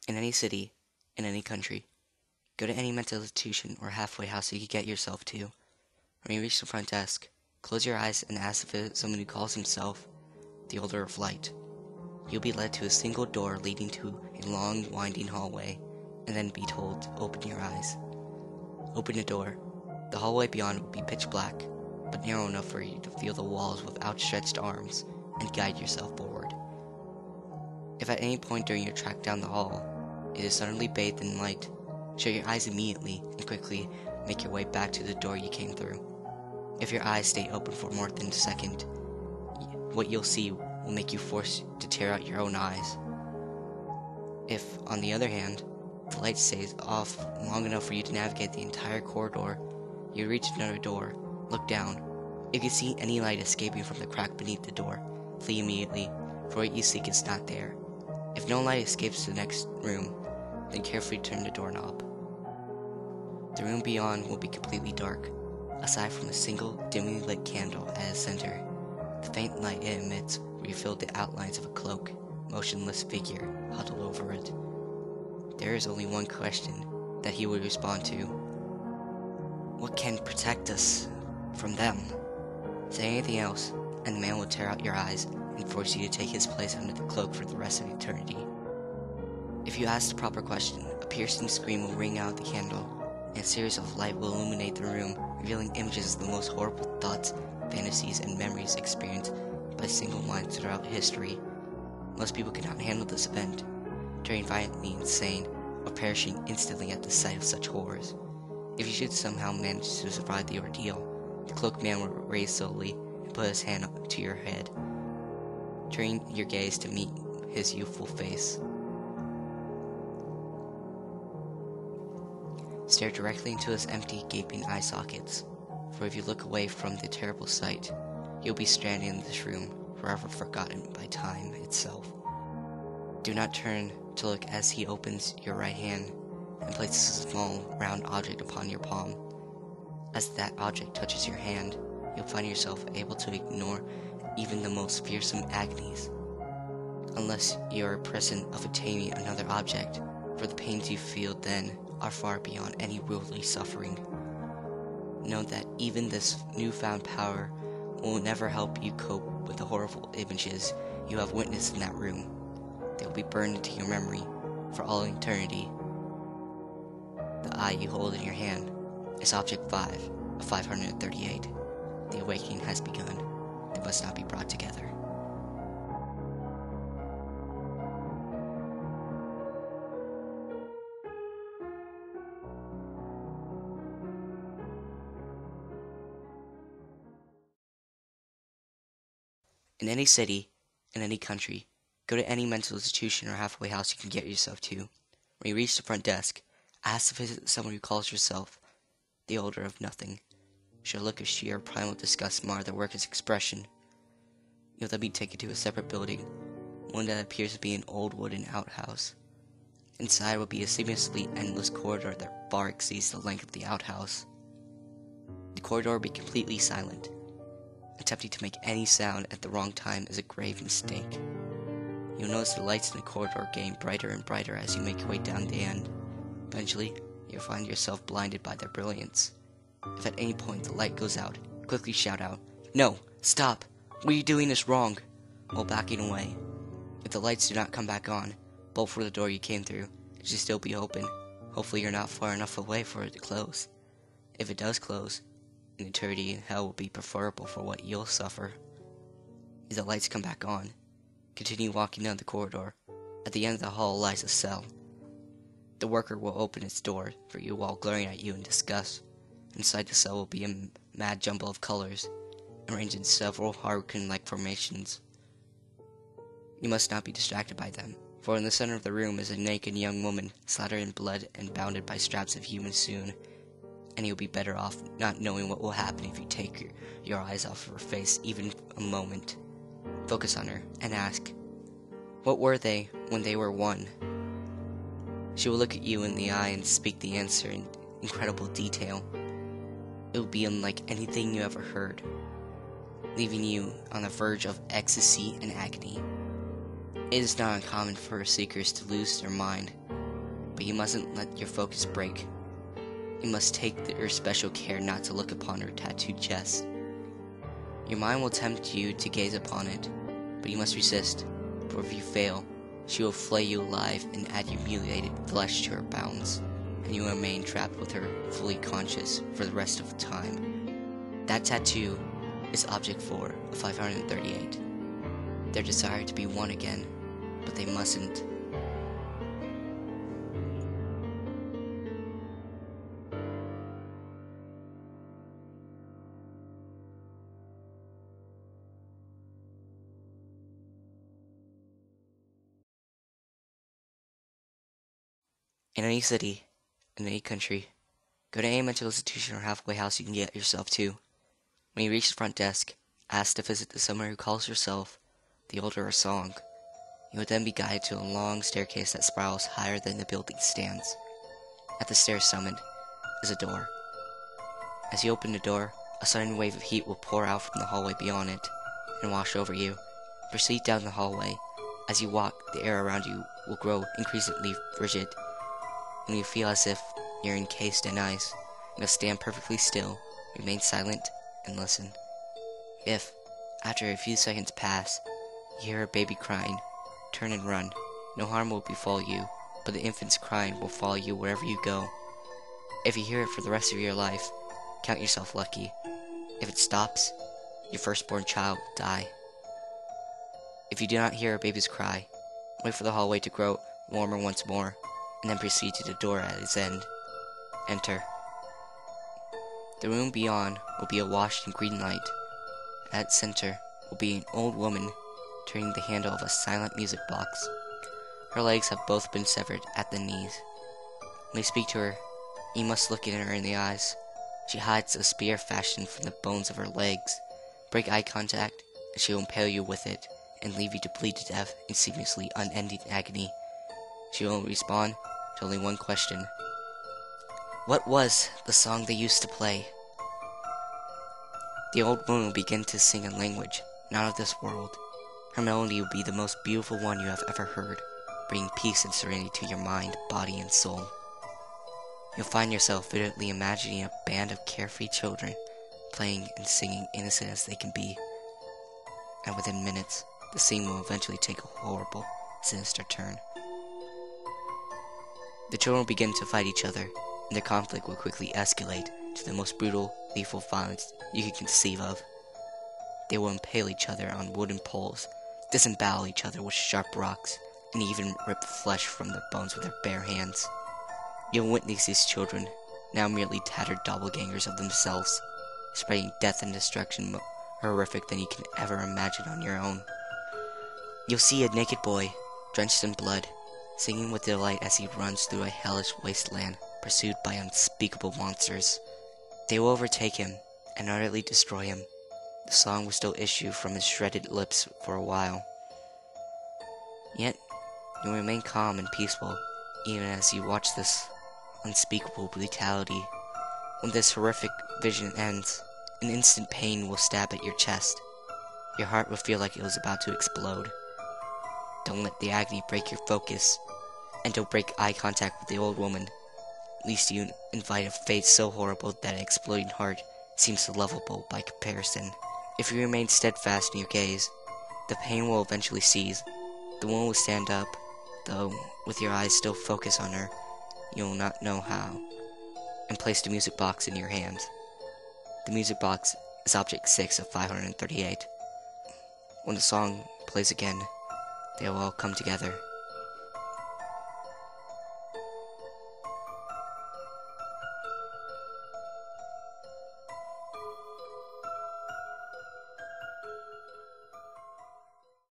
In any city, in any country, go to any mental institution or halfway house you can get yourself to. When you reach the front desk, close your eyes and ask if it is someone who calls himself the Holder of Light. You'll be led to a single door leading to a long, winding hallway, and then be told to open your eyes. Open the door. The hallway beyond will be pitch black, but narrow enough for you to feel the walls with outstretched arms and guide yourself forward. If at any point during your trek down the hall, it is suddenly bathed in light, shut your eyes immediately and quickly make your way back to the door you came through. If your eyes stay open for more than a second, what you'll see will make you forced to tear out your own eyes. If, on the other hand, the light stays off long enough for you to navigate the entire corridor, you reach another door, look down. If you see any light escaping from the crack beneath the door, flee immediately, for what you seek is not there. If no light escapes to the next room, then carefully turn the doorknob. The room beyond will be completely dark, aside from a single dimly lit candle at its center. The faint light it emits reveals the outlines of a cloak, motionless figure huddled over it. There is only one question that he would respond to. What can protect us from them? Say anything else, and the man will tear out your eyes and force you to take his place under the cloak for the rest of eternity. If you ask the proper question, a piercing scream will ring out of the candle, and a series of light will illuminate the room, revealing images of the most horrible thoughts, fantasies, and memories experienced by single minds throughout history. Most people cannot handle this event, turning violently insane or perishing instantly at the sight of such horrors. If you should somehow manage to survive the ordeal, the cloaked man will raise slowly and put his hand up to your head, turning your gaze to meet his youthful face. Stare directly into his empty, gaping eye sockets, for if you look away from the terrible sight, you'll be stranded in this room, forever forgotten by time itself. Do not turn to look as he opens your right hand and places a small, round object upon your palm. As that object touches your hand, you'll find yourself able to ignore even the most fearsome agonies, unless you are present of attaining another object, for the pains you feel then are far beyond any worldly suffering. Know that even this newfound power will never help you cope with the horrible images you have witnessed in that room. They will be burned into your memory for all eternity. The eye you hold in your hand is Object 5 of 538. The awakening has begun. They must not be brought together. In any city, in any country, go to any mental institution or halfway house you can get yourself to. When you reach the front desk, ask if it is someone who calls yourself the Holder of Nothing. Should a look of sheer primal disgust mar the worker's expression, you'll then be taken to a separate building, one that appears to be an old wooden outhouse. Inside will be a seamlessly endless corridor that far exceeds the length of the outhouse. The corridor will be completely silent. Attempting to make any sound at the wrong time is a grave mistake. You'll notice the lights in the corridor getting brighter and brighter as you make your way down the end. Eventually, you'll find yourself blinded by their brilliance. If at any point the light goes out, quickly shout out, "No! Stop! What are you doing is wrong!" while backing away. If the lights do not come back on, bolt for the door you came through. It should still be open. Hopefully you're not far enough away for it to close. If it does close, an eternity in hell will be preferable for what you'll suffer. If the lights come back on, continue walking down the corridor. At the end of the hall lies a cell. The worker will open its door for you while glaring at you in disgust. Inside the cell will be a mad jumble of colors, arranged in several hurricane-like formations. You must not be distracted by them, for in the center of the room is a naked young woman, slathered in blood and bounded by straps of human soon, and you'll be better off not knowing what will happen if you take your eyes off of her face even a moment. Focus on her and ask, what were they when they were one? She will look at you in the eye and speak the answer in incredible detail. It will be unlike anything you ever heard, leaving you on the verge of ecstasy and agony. It is not uncommon for seekers to lose their mind but you mustn't let your focus break. You must take your special care not to look upon her tattooed chest. Your mind will tempt you to gaze upon it, but you must resist, for if you fail, she will flay you alive and add your mutilated flesh to her bounds, and you will remain trapped with her fully conscious for the rest of time. That tattoo is object 4 of 538. Their desire to be one again, but they mustn't. In any city, in any country, go to any mental institution or halfway house you can get yourself to. When you reach the front desk, ask to visit the someone who calls herself the older song. You would then be guided to a long staircase that spirals higher than the building stands. At the stairs summit is a door. As you open the door, a sudden wave of heat will pour out from the hallway beyond it and wash over you. Proceed down the hallway. As you walk, the air around you will grow increasingly frigid. When you feel as if you're encased in ice, you must stand perfectly still, remain silent, and listen. If, after a few seconds pass, you hear a baby crying, turn and run. No harm will befall you, but the infant's crying will follow you wherever you go. If you hear it for the rest of your life, count yourself lucky. If it stops, your firstborn child will die. If you do not hear a baby's cry, wait for the hallway to grow warmer once more, and then proceed to the door at its end. Enter. The room beyond will be awash in green light. At its center will be an old woman turning the handle of a silent music box. Her legs have both been severed at the knees. When you speak to her, you must look at her in the eyes. She hides a spear fashioned from the bones of her legs. Break eye contact, and she will impale you with it and leave you to bleed to death in seamlessly unending agony. She will respond to only one question. What was the song they used to play? The old woman will begin to sing a language not of this world. Her melody will be the most beautiful one you have ever heard, bringing peace and serenity to your mind, body, and soul. You'll find yourself vividly imagining a band of carefree children playing and singing innocent as they can be. And within minutes, the scene will eventually take a horrible, sinister turn. The children will begin to fight each other, and their conflict will quickly escalate to the most brutal, lethal violence you can conceive of. They will impale each other on wooden poles, disembowel each other with sharp rocks, and even rip flesh from their bones with their bare hands. You'll witness these children, now merely tattered doppelgangers of themselves, spreading death and destruction more horrific than you can ever imagine on your own. You'll see a naked boy, drenched in blood, singing with delight as he runs through a hellish wasteland, pursued by unspeakable monsters. They will overtake him and utterly destroy him. The song will still issue from his shredded lips for a while. Yet, you will remain calm and peaceful, even as you watch this unspeakable brutality. When this horrific vision ends, an instant pain will stab at your chest. Your heart will feel like it was about to explode. Don't let the agony break your focus, and don't break eye contact with the old woman, lest you invite a fate so horrible that an exploding heart seems lovable by comparison. If you remain steadfast in your gaze, the pain will eventually cease. The woman will stand up, though with your eyes still focused on her, you will not know how, and place the music box in your hands. The music box is object 6 of 538. When the song plays again, they will all come together